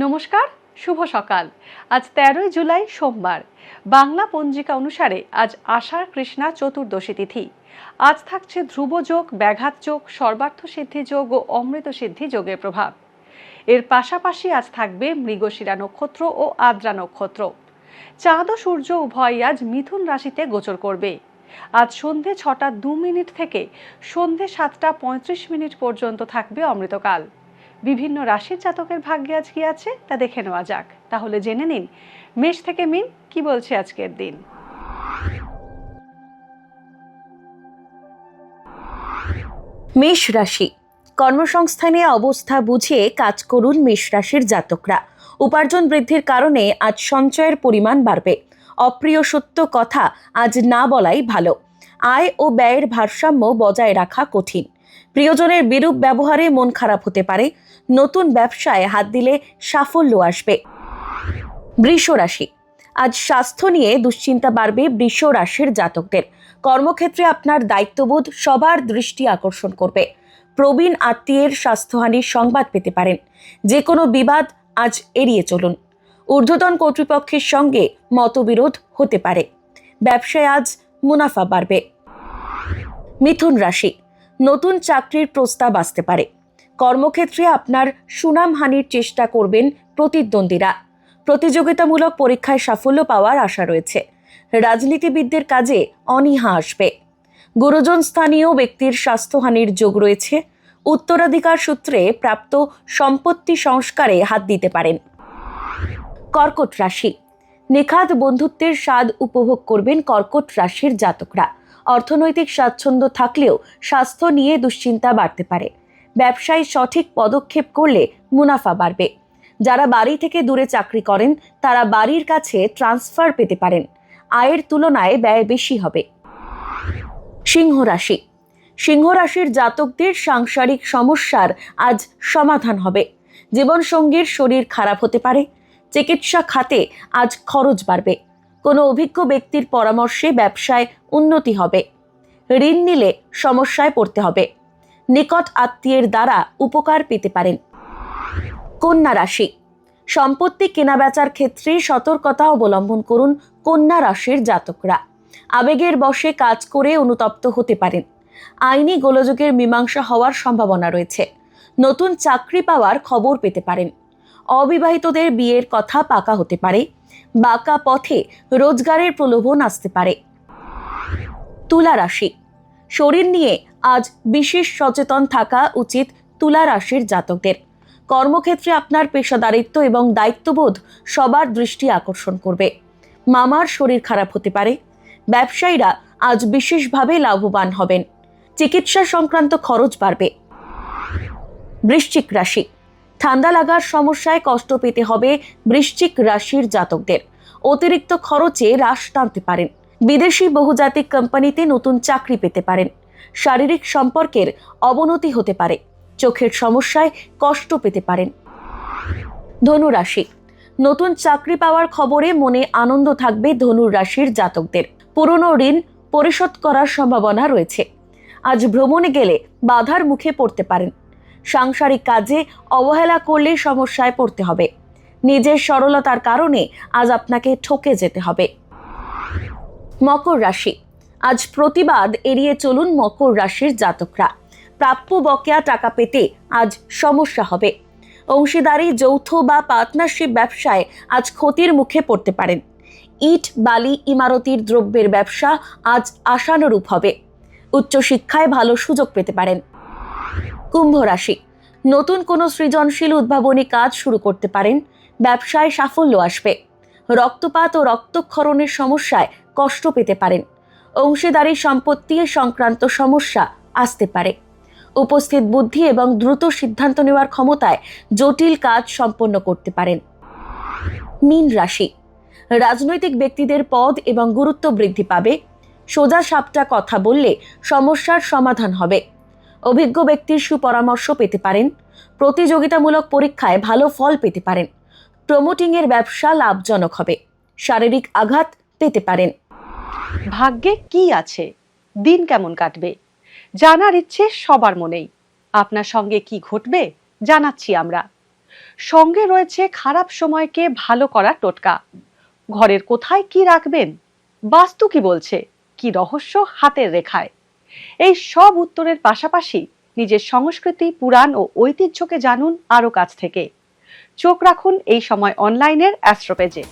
নমস্কার, শুভ সকাল। আজ 13 জুলাই সোমবার। বাংলা পঞ্জিকা অনুসারে আজ আষাঢ় কৃষ্ণা চতুর্দশী তিথি। আজ থাকছে ধ্রুব যোগ, ব্যাঘাত যোগ, সর্বার্থ সিদ্ধি যোগ ও অমৃত সিদ্ধি যোগের প্রভাব। এর পাশাপাশি আজ থাকবে মৃগশিরা নক্ষত্র ও আদ্রা নক্ষত্র। চাঁদ ও সূর্য উভয়ই আজ মিথুন রাশিতে গোচর করবে। আজ সন্ধে 6টা 2 মিনিট থেকে সন্ধে 7টা 35 মিনিট পর্যন্ত থাকবে অমৃতকাল। বিভিন্ন রাশির জাতকের ভাগ্যে আজ কি আছে তা দেখে নেওয়া যাক। তাহলে জেনে নিন মেষ থেকে মিন কি বলছে আজকের দিন। মেষ রাশি। কর্মসংস্থানে অবস্থা বুঝে কাজ করুন মেষ রাশির জাতকরা। উপার্জন বৃদ্ধির কারণে আজ সঞ্চয়ের পরিমাণ বাড়বে। অপ্রিয় সত্য কথা আজ না বলাই ভালো। আয় ও ব্যয়ের ভারসাম্য বজায় রাখা কঠিন। প্রিয়জনের বিরূপ ব্যবহারে মন খারাপ হতে পারে। নতুন ব্যবসায় হাত দিলে সাফল্য আসবে। বৃষ রাশি। আজ স্বাস্থ্য নিয়ে দুশ্চিন্তা বাড়বে বৃষ রাশির জাতকদের। কর্মক্ষেত্রে আপনার দায়িত্ববোধ সবার দৃষ্টি আকর্ষণ করবে। প্রবীণ আত্মীয়ের স্বাস্থ্যহানির সংবাদ পেতে পারেন। যে কোনো বিবাদ আজ এড়িয়ে চলুন। ঊর্ধ্বতন কর্তৃপক্ষের সঙ্গে মতবিরোধ হতে পারে। ব্যবসায় আজ মুনাফা বাড়বে। মিথুন রাশি। নতুন চাকরির প্রস্তাব আসতে পারে। কর্মক্ষেত্রে আপনার সুনামহানির চেষ্টা করবেন প্রতিদ্বন্দ্বীরা। প্রতিযোগিতামূলক পরীক্ষায় সাফল্য পাওয়ার আশা রয়েছে। রাজনীতিবিদদের কাজে অনীহা আসবে। গুরুজন স্থানীয় ব্যক্তির স্বাস্থ্যহানির যোগ রয়েছে। উত্তরাধিকার সূত্রে প্রাপ্ত সম্পত্তি সংস্কারে হাত দিতে পারেন। কর্কট রাশি। নিখাদ বন্ধুত্বের স্বাদ উপভোগ করবেন কর্কট রাশির জাতকরা। অর্থনৈতিক স্বাচ্ছন্দ্য থাকলেও স্বাস্থ্য নিয়ে দুশ্চিন্তা বাড়তে পারে। ব্যবসায় সঠিক পদক্ষেপ করলে মুনাফা বাড়বে। যারা বাড়ি থেকে দূরে চাকরি করেন তারা বাড়ির কাছে ট্রান্সফার পেতে পারেন। আয়ের তুলনায় ব্যয় বেশি হবে। সিংহ রাশি। সিংহ রাশির জাতকদের সাংসারিক সমস্যার আজ সমাধান হবে। জীবনসঙ্গীর শরীর খারাপ হতে পারে। চিকিৎসা খাতে আজ খরচ বাড়বে। কোনো অভিজ্ঞ ব্যক্তির পরামর্শে ব্যবসায় উন্নতি হবে। ঋণ নিলে সমস্যায় পড়তে হবে। নিকট আত্মীয়ের দ্বারা উপকার পেতে পারেন। কন্যা রাশি। সম্পত্তি কেনাবেচার ক্ষেত্রে সতর্কতা অবলম্বন করুন কন্যা রাশির জাতকরা। আবেগের বশে কাজ করে অনুতপ্ত হতে পারেন। আইনি গোলযোগের মীমাংসা হওয়ার সম্ভাবনা রয়েছে। নতুন চাকরি পাওয়ার খবর পেতে পারেন। অবিবাহিতদের বিয়ের কথা পাকা হতে পারে। বাঁকা পথে রোজগারের প্রলোভন আসতে পারে। তুলা রাশি। শরীর নিয়ে আজ বিশেষ সচেতন থাকা উচিত তুলা রাশির জাতকদের। কর্মক্ষেত্রে আপনার পেশাদারিত্ব এবং দায়িত্ববোধ সবার দৃষ্টি আকর্ষণ করবে। মামার শরীর খারাপ হতে পারে। ব্যবসায়ীরা আজ বিশেষভাবে লাভবান হবেন। চিকিৎসা সংক্রান্ত খরচ বাড়বে। বৃশ্চিক রাশি। ঠান্ডা লাগার সমস্যায় কষ্ট পেতে হবে বৃশ্চিক রাশির জাতকদের। অতিরিক্ত খরচে হ্রাস টানতে পারেন। বিদেশি বহুজাতিক কোম্পানিতে নতুন চাকরি পেতে পারেন। শারীরিক সম্পর্কের অবনতি হতে পারে। চোখের সমস্যায় কষ্ট পেতে পারেন। ধনু রাশি। নতুন চাকরি পাওয়ার খবরে মনে আনন্দ থাকবে ধনু রাশির জাতকদের। পুরনো ঋণ পরিশোধ করার সম্ভাবনা রয়েছে। আজ ভ্রমণে গেলে বাধার মুখে পড়তে পারেন। সাংসারিক কাজে অবহেলা করলে সমস্যায় পড়তে হবে। নিজের সরলতার কারণে আজ আপনাকে ঠকে যেতে হবে। মকর রাশি। আজ প্রতিবাদ এড়িয়ে চলুন মকর রাশির জাতকরা। প্রাপ্য বকেয়া টাকা পেতে আজ সমস্যা হবে। অংশীদারি, যৌথ বা পার্টনারশিপ ব্যবসায় আজ ক্ষতির মুখে পড়তে পারেন। ইট, বালি, ইমারতির দ্রব্যের ব্যবসা আজ আশানুরূপ হবে। উচ্চশিক্ষায় ভালো সুযোগ পেতে পারেন। কুম্ভ রাশি। নতুন কোনো সৃজনশীল উদ্ভাবনী কাজ শুরু করতে পারেন। ব্যবসায় সাফল্য আসবে। রক্তপাত ও রক্তক্ষরণের সমস্যায় কষ্ট পেতে পারেন। অংশীদারি সম্পত্তি সংক্রান্ত সমস্যা আসতে পারে। উপস্থিত বুদ্ধি এবং দ্রুত সিদ্ধান্ত নেওয়ার ক্ষমতায় জটিল কাজ সম্পন্ন করতে পারেন। মীন রাশি। রাজনৈতিক ব্যক্তিদের পদ এবং গুরুত্ব বৃদ্ধি পাবে। সোজা সাপটা কথা বললে সমস্যার সমাধান হবে। অভিজ্ঞ ব্যক্তির সুপরামর্শ পেতে পারেন। প্রতিযোগিতামূলক পরীক্ষায় ভালো ফল পেতে পারেন। প্রমোটিংয়ের ব্যবসা লাভজনক হবে। শারীরিক আঘাত পেতে পারেন। ভাগ্যে কি আছে, দিন কেমন কাটবে, জানার ইচ্ছে সবার মনেই। আপনার সঙ্গে কি ঘটবে জানাচ্ছি আমরা। সঙ্গে রয়েছে খারাপ সময়কে ভালো করার টোটকা। ঘরের কোথায় কি রাখবেন, বাস্তু কি বলছে, কি রহস্য হাতের রেখায়। এই সব উত্তরের পাশাপাশি নিজের সংস্কৃতি, পুরাণ ও ঐতিহ্যকে জানুন আরো কাছ থেকে। চোখ রাখুন এই সময় অনলাইনের অ্যাস্ট্রো পেজে।